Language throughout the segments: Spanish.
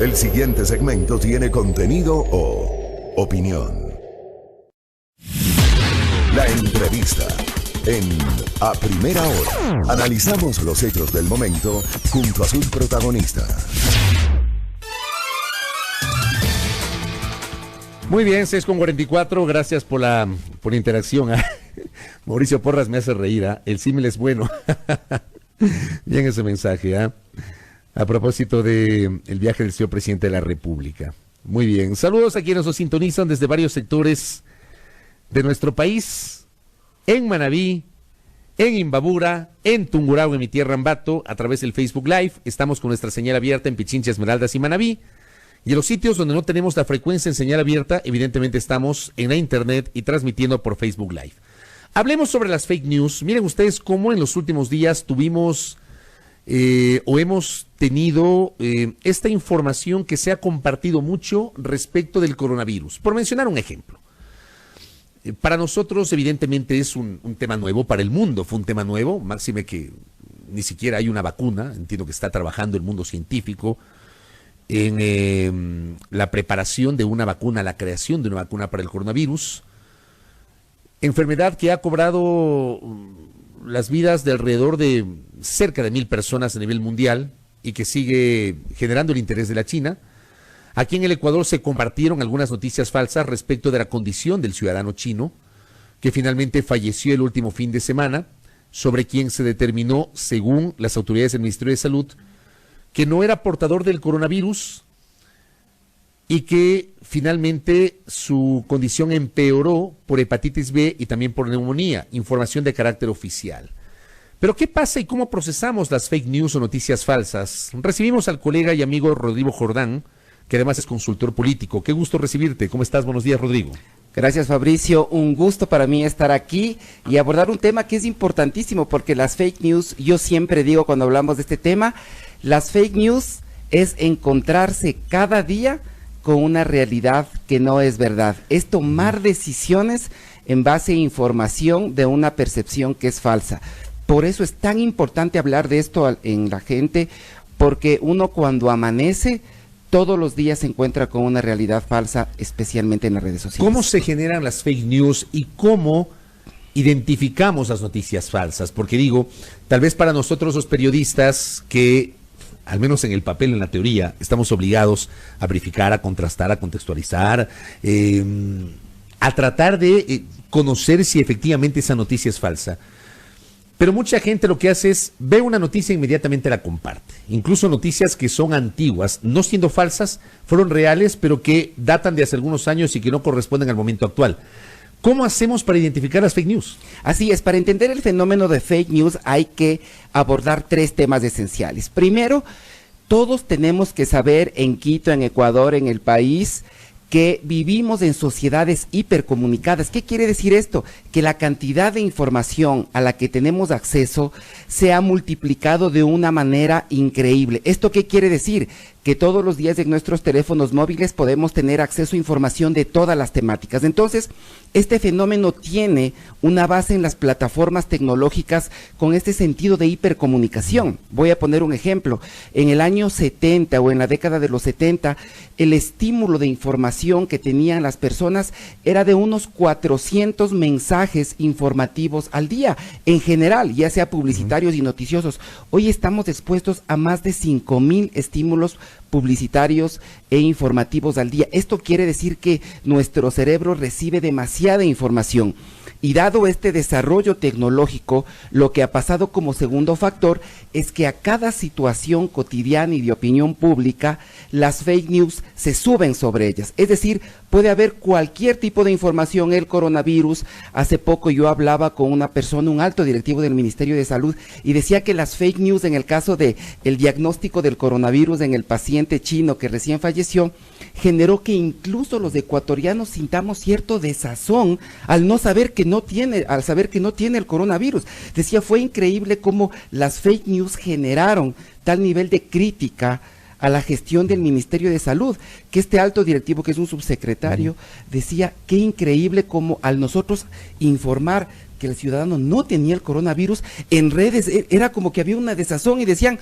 El siguiente segmento tiene contenido o opinión. La entrevista en A Primera Hora. Analizamos los hechos del momento junto a sus protagonistas. Muy bien, 6:44, gracias por la interacción. Mauricio Porras me hace reír, el símil es bueno. Bien ese mensaje, a propósito del viaje del señor presidente de la República. Muy bien, saludos a quienes nos sintonizan desde varios sectores de nuestro país, en Manabí, en Imbabura, en Tungurahua, en mi tierra Ambato, a través del Facebook Live. Estamos con nuestra señal abierta en Pichincha, Esmeraldas y Manabí. Y en los sitios donde no tenemos la frecuencia en señal abierta, evidentemente estamos en la internet y transmitiendo por Facebook Live. Hablemos sobre las fake news. Miren ustedes cómo en los últimos días tuvimos o hemos tenido esta información que se ha compartido mucho respecto del coronavirus. Por mencionar un ejemplo. Para nosotros, evidentemente, es un tema nuevo, para el mundo fue un tema nuevo, máxime que ni siquiera hay una vacuna. Entiendo que está trabajando el mundo científico en la preparación de una vacuna, la creación de una vacuna para el coronavirus. Enfermedad que ha cobrado las vidas de alrededor de cerca de 1,000 personas a nivel mundial y que sigue generando el interés de la China. Aquí en el Ecuador se compartieron algunas noticias falsas respecto de la condición del ciudadano chino, que finalmente falleció el último fin de semana, sobre quien se determinó, según las autoridades del Ministerio de Salud, que no era portador del coronavirus y que finalmente su condición empeoró por hepatitis B y también por neumonía, información de carácter oficial. Pero ¿qué pasa y cómo procesamos las fake news o noticias falsas? Recibimos al colega y amigo Rodrigo Jordán, que además es consultor político. Qué gusto recibirte. ¿Cómo estás? Buenos días, Rodrigo. Gracias, Fabricio. Un gusto para mí estar aquí y abordar un tema que es importantísimo, porque las fake news, yo siempre digo cuando hablamos de este tema, las fake news es encontrarse cada día con una realidad que no es verdad. Es tomar decisiones en base a información de una percepción que es falsa. Por eso es tan importante hablar de esto en la gente, porque uno cuando amanece todos los días se encuentra con una realidad falsa, especialmente en las redes sociales. ¿Cómo se generan las fake news y cómo identificamos las noticias falsas? Porque digo, tal vez para nosotros los periodistas que, al menos en el papel, en la teoría, estamos obligados a verificar, a contrastar, a contextualizar, a tratar de conocer si efectivamente esa noticia es falsa. Pero mucha gente lo que hace es, ve una noticia e inmediatamente la comparte. Incluso noticias que son antiguas, no siendo falsas, fueron reales, pero que datan de hace algunos años y que no corresponden al momento actual. ¿Cómo hacemos para identificar las fake news? Así es, para entender el fenómeno de fake news hay que abordar 3 temas esenciales. Primero, todos tenemos que saber en Quito, en Ecuador, en el país, que vivimos en sociedades hipercomunicadas. ¿Qué quiere decir esto? Que la cantidad de información a la que tenemos acceso se ha multiplicado de una manera increíble. ¿Esto qué quiere decir? Que todos los días en nuestros teléfonos móviles podemos tener acceso a información de todas las temáticas. Entonces, este fenómeno tiene una base en las plataformas tecnológicas con este sentido de hipercomunicación. Voy a poner un ejemplo. En el año 70 o en la década de los 70, el estímulo de información que tenían las personas era de unos 400 mensajes informativos al día, en general, ya sea publicitarios y noticiosos. Hoy estamos expuestos a más de 5,000 estímulos publicitarios e informativos al día. Esto quiere decir que nuestro cerebro recibe demasiada información. Y dado este desarrollo tecnológico, lo que ha pasado como segundo factor es que a cada situación cotidiana y de opinión pública, las fake news se suben sobre ellas. Es decir, puede haber cualquier tipo de información, el coronavirus. Hace poco yo hablaba con una persona, un alto directivo del Ministerio de Salud, y decía que las fake news en el caso de el diagnóstico del coronavirus en el paciente chino que recién falleció, generó que incluso los ecuatorianos sintamos cierto desazón al saber que no tiene el coronavirus. Decía, fue increíble cómo las fake news generaron tal nivel de crítica a la gestión del Ministerio de Salud, que este alto directivo, que es un subsecretario, decía, qué increíble cómo al nosotros informar que el ciudadano no tenía el coronavirus, en redes era como que había una desazón y decían,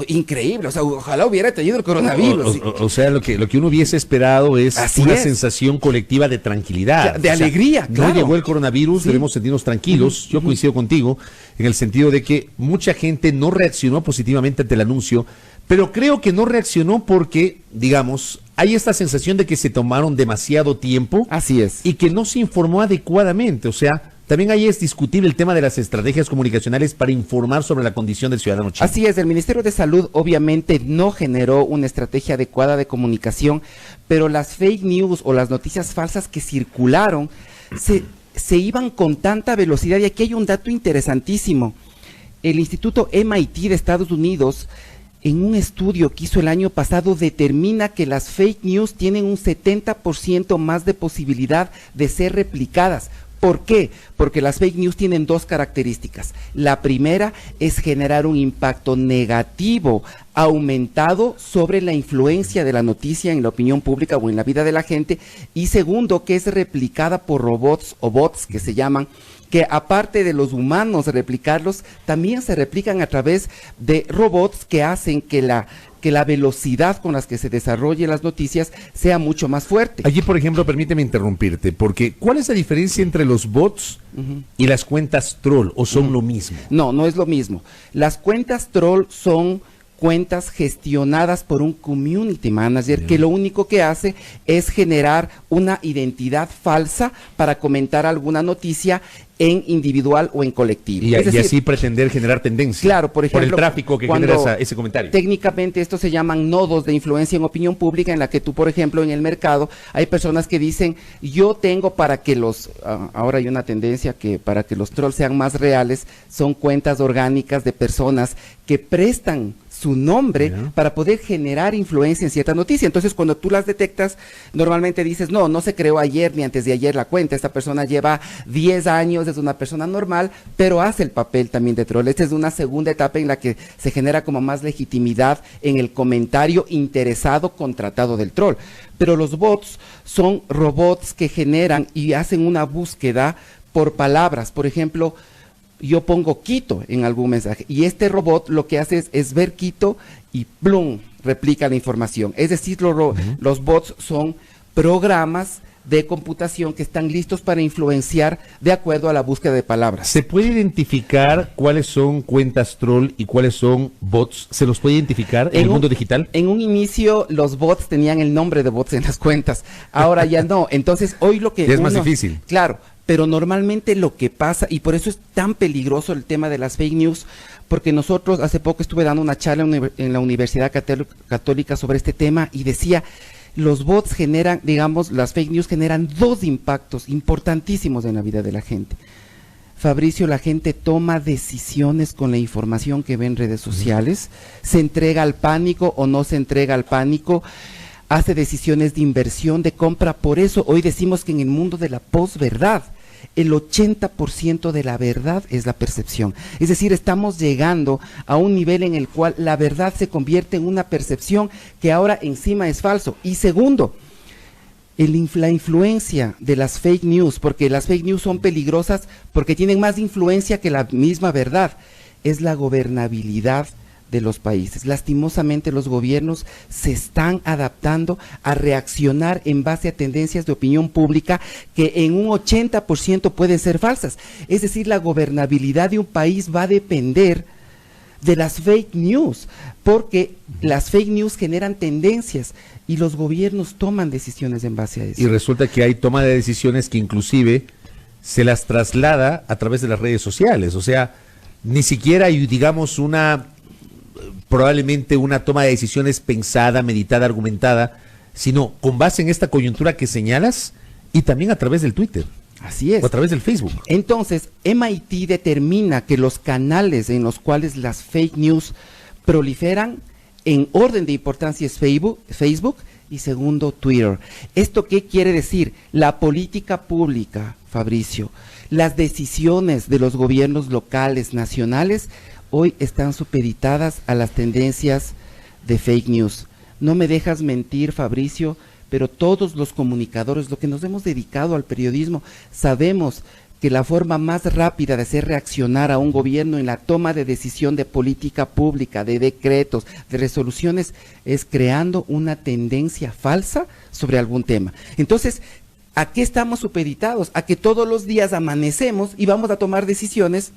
Increíble, o sea, ojalá hubiera tenido el coronavirus. O sea, lo que uno hubiese esperado es una sensación colectiva de tranquilidad. De alegría, claro. No llegó el coronavirus, debemos sentirnos tranquilos. Yo coincido contigo en el sentido de que mucha gente no reaccionó positivamente ante el anuncio, pero creo que no reaccionó porque, digamos, hay esta sensación de que se tomaron demasiado tiempo. Así es. Y que no se informó adecuadamente, o sea, también ahí es discutible el tema de las estrategias comunicacionales para informar sobre la condición del ciudadano chino. Así es, el Ministerio de Salud obviamente no generó una estrategia adecuada de comunicación, pero las fake news o las noticias falsas que circularon se iban con tanta velocidad. Y aquí hay un dato interesantísimo. El Instituto MIT de Estados Unidos, en un estudio que hizo el año pasado, determina que las fake news tienen un 70% más de posibilidad de ser replicadas. ¿Por qué? Porque las fake news tienen dos características. La primera es generar un impacto negativo aumentado sobre la influencia de la noticia en la opinión pública o en la vida de la gente. Y segundo, que es replicada por robots o bots que se llaman, que aparte de los humanos replicarlos, también se replican a través de robots que hacen que la velocidad con las que se desarrollen las noticias sea mucho más fuerte. Allí, por ejemplo, permíteme interrumpirte, porque ¿cuál es la diferencia entre los bots y las cuentas troll, o son lo mismo? No, no es lo mismo. Las cuentas troll son cuentas gestionadas por un community manager que lo único que hace es generar una identidad falsa para comentar alguna noticia en individual o en colectivo. Y así pretender generar tendencia. Claro, por ejemplo, por el tráfico que genera ese comentario. Técnicamente estos se llaman nodos de influencia en opinión pública, en la que tú, por ejemplo, en el mercado hay personas que dicen, yo tengo para que ahora hay una tendencia que para que los trolls sean más reales, son cuentas orgánicas de personas que prestan su nombre para poder generar influencia en cierta noticia. Entonces, cuando tú las detectas, normalmente dices, no se creó ayer ni antes de ayer la cuenta, esta persona lleva 10 años, es una persona normal, pero hace el papel también de troll. Esta es una segunda etapa en la que se genera como más legitimidad en el comentario interesado contratado del troll. Pero los bots son robots que generan y hacen una búsqueda por palabras. Por ejemplo, yo pongo Quito en algún mensaje y este robot lo que hace es ver Quito y plum, replica la información. Es decir, los bots son programas de computación que están listos para influenciar de acuerdo a la búsqueda de palabras. ¿Se puede identificar cuáles son cuentas troll y cuáles son bots? ¿Se los puede identificar en el mundo digital? En un inicio los bots tenían el nombre de bots en las cuentas, ahora ya no. Entonces hoy lo que es más difícil. Claro. Pero normalmente lo que pasa, y por eso es tan peligroso el tema de las fake news, porque nosotros hace poco estuve dando una charla en la Universidad Católica sobre este tema y decía, los bots generan, digamos, las fake news generan dos impactos importantísimos en la vida de la gente. Fabricio, la gente toma decisiones con la información que ve en redes sociales, se entrega al pánico o no se entrega al pánico, hace decisiones de inversión, de compra. Por eso hoy decimos que en el mundo de la posverdad, el 80% de la verdad es la percepción. Es decir, estamos llegando a un nivel en el cual la verdad se convierte en una percepción que ahora encima es falso. Y segundo, la influencia de las fake news, porque las fake news son peligrosas porque tienen más influencia que la misma verdad, es la gobernabilidad de los países. Lastimosamente los gobiernos se están adaptando a reaccionar en base a tendencias de opinión pública que en un 80% pueden ser falsas. Es decir, la gobernabilidad de un país va a depender de las fake news, porque las fake news generan tendencias y los gobiernos toman decisiones en base a eso. Y resulta que hay toma de decisiones que inclusive se las traslada a través de las redes sociales. O sea, ni siquiera hay, digamos, probablemente una toma de decisiones pensada, meditada, argumentada, sino con base en esta coyuntura que señalas y también a través del Twitter. Así es. O a través del Facebook. Entonces, MIT determina que los canales en los cuales las fake news proliferan en orden de importancia es Facebook y segundo Twitter. ¿Esto qué quiere decir? La política pública, Fabricio, las decisiones de los gobiernos locales, nacionales, hoy están supeditadas a las tendencias de fake news. No me dejas mentir, Fabricio, pero todos los comunicadores, lo que nos hemos dedicado al periodismo, sabemos que la forma más rápida de hacer reaccionar a un gobierno en la toma de decisión de política pública, de decretos, de resoluciones, es creando una tendencia falsa sobre algún tema. Entonces, ¿a qué estamos supeditados? A que todos los días amanecemos y vamos a tomar decisiones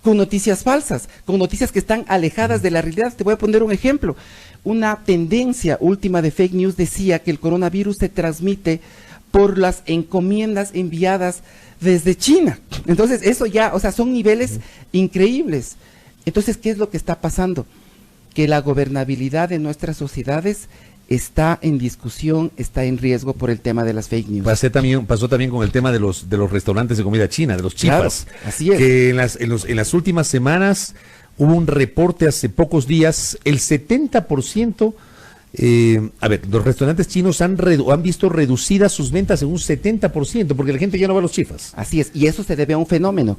con noticias falsas, con noticias que están alejadas de la realidad. Te voy a poner un ejemplo. Una tendencia última de fake news decía que el coronavirus se transmite por las encomiendas enviadas desde China. Entonces, eso ya, o sea, son niveles increíbles. Entonces, ¿qué es lo que está pasando? Que la gobernabilidad de nuestras sociedades está en discusión, está en riesgo por el tema de las fake news. Pasó también con el tema de los restaurantes de comida china, de los chifas. Claro, así es. Que en las últimas semanas hubo un reporte hace pocos días, el 70%, los restaurantes chinos han visto reducidas sus ventas en un 70%, porque la gente ya no va a los chifas. Así es, y eso se debe a un fenómeno.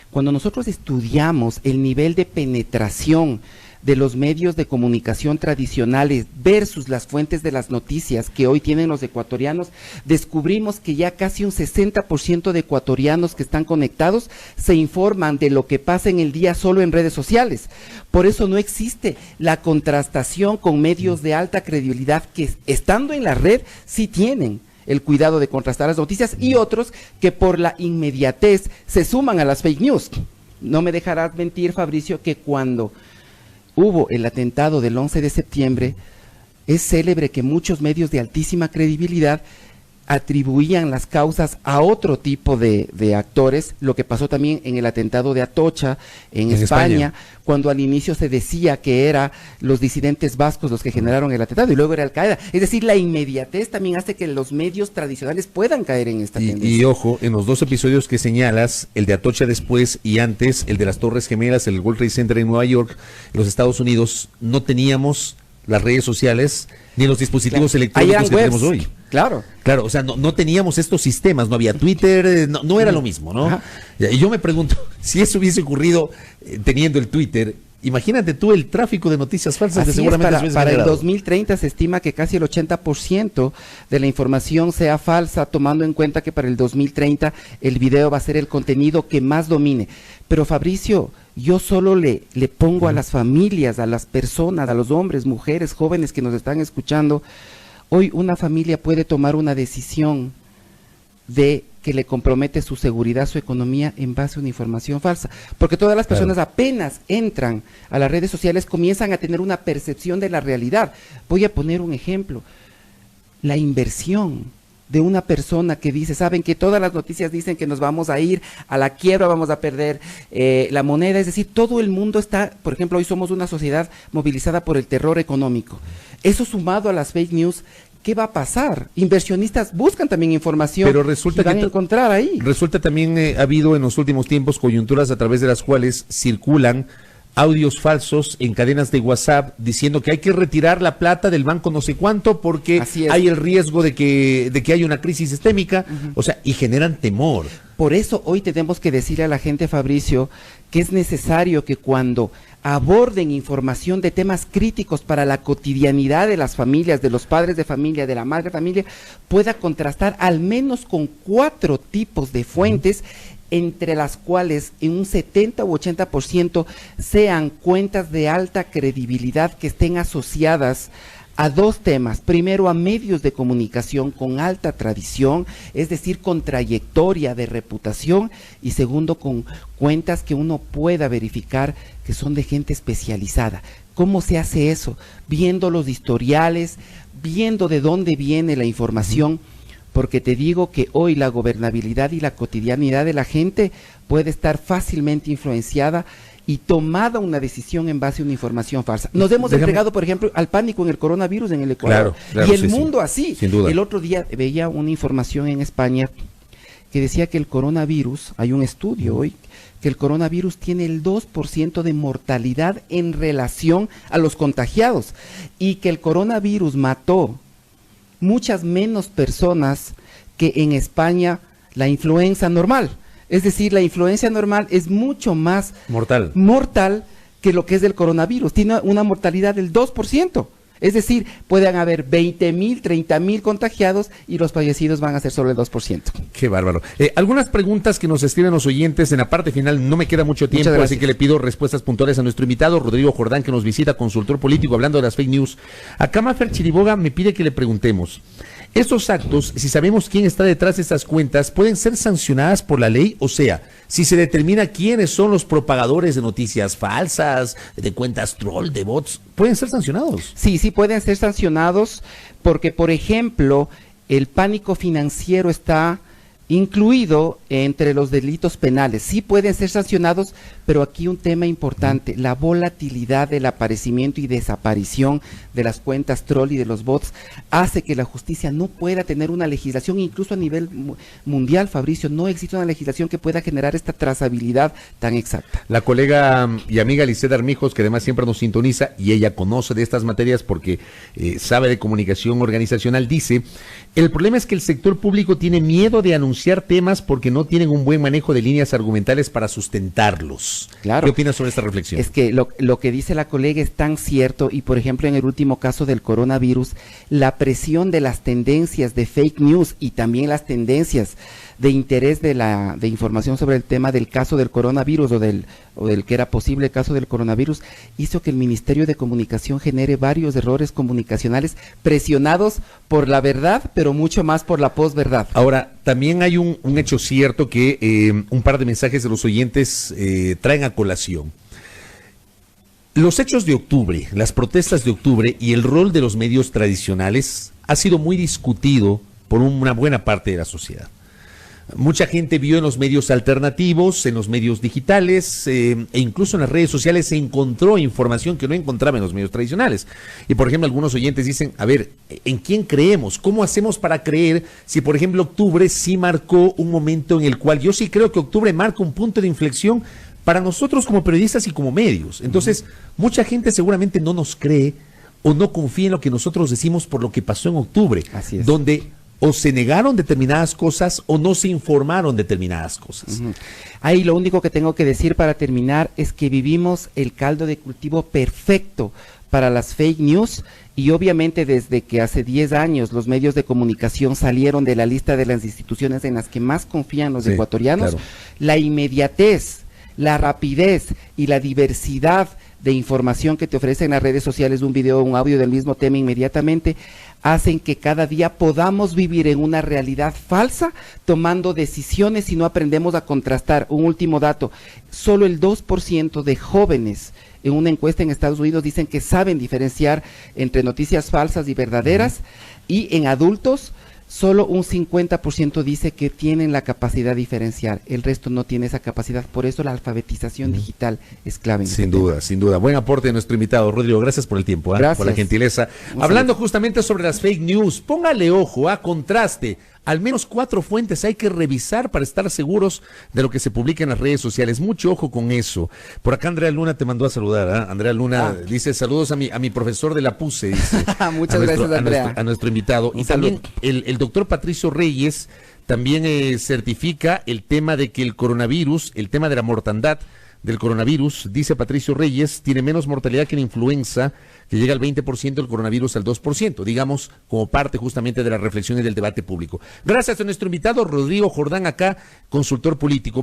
Cuando nosotros estudiamos el nivel de penetración de los medios de comunicación tradicionales versus las fuentes de las noticias que hoy tienen los ecuatorianos, descubrimos que ya casi un 60% de ecuatorianos que están conectados se informan de lo que pasa en el día solo en redes sociales. Por eso no existe la contrastación con medios de alta credibilidad que, estando en la red, sí tienen el cuidado de contrastar las noticias, y otros que por la inmediatez se suman a las fake news. No me dejarás mentir, Fabricio, que cuando hubo el atentado del 11 de septiembre, es célebre que muchos medios de altísima credibilidad atribuían las causas a otro tipo de actores, lo que pasó también en el atentado de Atocha en España, cuando al inicio se decía que eran los disidentes vascos los que generaron el atentado y luego era Al-Qaeda. Es decir, la inmediatez también hace que los medios tradicionales puedan caer en esta tendencia. Y ojo, en los dos episodios que señalas, el de Atocha después y antes, el de las Torres Gemelas, el World Trade Center en Nueva York, en los Estados Unidos, no teníamos las redes sociales ni los dispositivos electrónicos que tenemos hoy. Claro, o sea, no teníamos estos sistemas, no había Twitter, no era lo mismo, ¿no? Ajá. Y yo me pregunto, si eso hubiese ocurrido teniendo el Twitter, imagínate tú el tráfico de noticias falsas que seguramente para el 2030 se estima que casi el 80% de la información sea falsa, tomando en cuenta que para el 2030 el video va a ser el contenido que más domine. Pero Fabricio, yo solo le pongo a las familias, a las personas, a los hombres, mujeres, jóvenes que nos están escuchando, hoy una familia puede tomar una decisión de que le compromete su seguridad, su economía en base a una información falsa, porque todas las personas apenas entran a las redes sociales comienzan a tener una percepción de la realidad. Voy a poner un ejemplo, la inversión de una persona que dice, saben que todas las noticias dicen que nos vamos a ir a la quiebra, vamos a perder la moneda, es decir, todo el mundo está, por ejemplo, hoy somos una sociedad movilizada por el terror económico. Eso sumado a las fake news, ¿qué va a pasar? Inversionistas buscan también información, pero resulta que van a encontrar ahí. Resulta también ha habido en los últimos tiempos coyunturas a través de las cuales circulan audios falsos en cadenas de WhatsApp diciendo que hay que retirar la plata del banco no sé cuánto porque hay el riesgo de que haya una crisis sistémica, o sea, y generan temor. Por eso hoy tenemos que decirle a la gente, Fabricio, que es necesario que cuando aborden información de temas críticos para la cotidianidad de las familias, de los padres de familia, de la madre de familia, pueda contrastar al menos con 4 tipos de fuentes, entre las cuales en un 70 u 80% sean cuentas de alta credibilidad que estén asociadas a 2 temas. Primero, a medios de comunicación con alta tradición, es decir, con trayectoria de reputación, y segundo, con cuentas que uno pueda verificar que son de gente especializada. ¿Cómo se hace eso? Viendo los historiales, viendo de dónde viene la información, porque te digo que hoy la gobernabilidad y la cotidianidad de la gente puede estar fácilmente influenciada y tomada una decisión en base a una información falsa. Nos hemos entregado, por ejemplo, al pánico en el coronavirus en el Ecuador. Claro, y el mundo así. Sin duda. El otro día veía una información en España que decía que el coronavirus, hay un estudio hoy, que el coronavirus tiene el 2% de mortalidad en relación a los contagiados y que el coronavirus mató muchas menos personas que en España la influenza normal. Es decir, la influenza normal es mucho más mortal que lo que es el coronavirus. Tiene una mortalidad del 2%. Es decir, pueden haber 20,000, 30,000 contagiados y los fallecidos van a ser solo el 2%. Qué bárbaro. Algunas preguntas que nos escriben los oyentes en la parte final, no me queda mucho tiempo, así que le pido respuestas puntuales a nuestro invitado, Rodrigo Jordán, que nos visita, consultor político, hablando de las fake news. Acá Mafer Chiriboga me pide que le preguntemos, ¿estos actos, si sabemos quién está detrás de estas cuentas, pueden ser sancionadas por la ley? O sea, si se determina quiénes son los propagadores de noticias falsas, de cuentas troll, de bots, ¿pueden ser sancionados? Sí, sí pueden ser sancionados porque, por ejemplo, el pánico financiero está incluido entre los delitos penales. Sí pueden ser sancionados, pero aquí un tema importante, la volatilidad del aparecimiento y desaparición de las cuentas troll y de los bots hace que la justicia no pueda tener una legislación, incluso a nivel mundial, Fabricio, no existe una legislación que pueda generar esta trazabilidad tan exacta. La colega y amiga Lisset Armijos, que además siempre nos sintoniza y ella conoce de estas materias porque sabe de comunicación organizacional, dice, el problema es que el sector público tiene miedo de anunciar temas porque no tienen un buen manejo de líneas argumentales para sustentarlos. Claro. ¿Qué opinas sobre esta reflexión? Es que lo que dice la colega es tan cierto y, por ejemplo, en el último caso del coronavirus, la presión de las tendencias de fake news y también las tendencias de interés de información sobre el tema del caso del coronavirus o del que era posible caso del coronavirus, hizo que el Ministerio de Comunicación genere varios errores comunicacionales presionados por la verdad, pero mucho más por la posverdad. Ahora, también hay un hecho cierto que un par de mensajes de los oyentes traen a colación. Los hechos de octubre, las protestas de octubre y el rol de los medios tradicionales ha sido muy discutido por una buena parte de la sociedad. Mucha gente vio en los medios alternativos, en los medios digitales e incluso en las redes sociales se encontró información que no encontraba en los medios tradicionales. Y por ejemplo, algunos oyentes dicen, a ver, ¿en quién creemos? ¿Cómo hacemos para creer si por ejemplo octubre sí marcó un momento en el cual yo sí creo que octubre marca un punto de inflexión para nosotros como periodistas y como medios? Entonces, mucha gente seguramente no nos cree o no confía en lo que nosotros decimos por lo que pasó en octubre. Así es. Donde o se negaron determinadas cosas o no se informaron determinadas cosas. Ahí lo único que tengo que decir para terminar es que vivimos el caldo de cultivo perfecto para las fake news y obviamente desde que hace 10 años los medios de comunicación salieron de la lista de las instituciones en las que más confían los ecuatorianos, claro. La inmediatez, la rapidez y la diversidad de información que te ofrecen las redes sociales, un video, un audio del mismo tema inmediatamente, hacen que cada día podamos vivir en una realidad falsa, tomando decisiones si no aprendemos a contrastar. Un último dato, solo el 2% de jóvenes en una encuesta en Estados Unidos dicen que saben diferenciar entre noticias falsas y verdaderas, y en adultos solo un 50% dice que tienen la capacidad de diferenciar, el resto no tiene esa capacidad, por eso la alfabetización digital es clave. Sin duda, sin duda. Buen aporte de nuestro invitado, Rodrigo, gracias por el tiempo, por la gentileza. Hablando justamente sobre las fake news, póngale ojo, contraste. Al menos 4 fuentes hay que revisar para estar seguros de lo que se publica en las redes sociales. Mucho ojo con eso. Por acá Andrea Luna te mandó a saludar. Andrea Luna dice dice, saludos a mi profesor de la PUCE. Dice, muchas gracias, Andrea. A nuestro invitado. Y también el doctor Patricio Reyes también certifica el tema de que el coronavirus, el tema de la mortandad del coronavirus, dice Patricio Reyes, tiene menos mortalidad que la influenza, que llega al 20%, el coronavirus al 2%, digamos, como parte justamente de las reflexiones del debate público. Gracias a nuestro invitado Rodrigo Jordán, acá, consultor político.